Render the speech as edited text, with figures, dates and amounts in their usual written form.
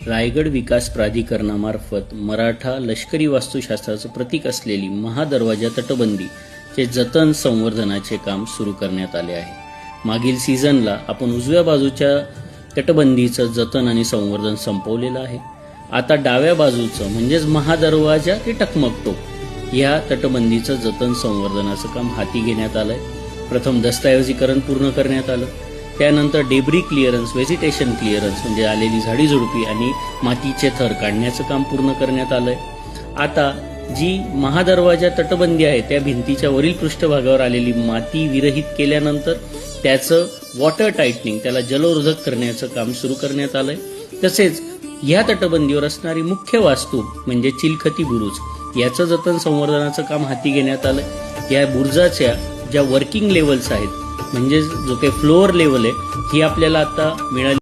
रायगड विकास प्राधिकरणामार्फत मराठा लष्करी वास्तुशास्त्राचं प्रतीक असलेली महादरवाजा तटबंदीचे जतन संवर्धनाचे काम सुरू करण्यात आले आहे. मागील सीझनला आपण उजव्या बाजूच्या तटबंदीचं जतन आणि संवर्धन संपवलेलं आहे. आता डाव्या बाजूचं म्हणजेच महादरवाजा ते टकमकटोक या तटबंदीचं जतन संवर्धनाचं काम हाती घेण्यात आलंय. प्रथम दस्तऐवजीकरण पूर्ण करण्यात आलं. त्यानंतर डेब्री क्लिअरन्स, व्हेजिटेशन क्लिअरन्स म्हणजे आलेली झाडी झुडपी आणि मातीचे थर काढण्याचं काम पूर्ण करण्यात आलंय. आता जी महादरवाजा तटबंदी आहे त्या भिंतीच्या वरील पृष्ठभागावर आलेली माती विरहित केल्यानंतर त्याचं वॉटर टाइटनिंग, त्याला जलरोधक करण्याचं काम सुरू करण्यात आलंय. तसेच या तटबंदीवर असणारी मुख्य वास्तू म्हणजे चिलखती बुरुज याचं जतन संवर्धनाचं काम हाती घेण्यात आलंय. या बुरुजाच्या ज्या वर्किंग लेवल्स आहेत म्हणजे जो काही फ्लोअर लेवल आहे ही आपल्याला आता मिळाली.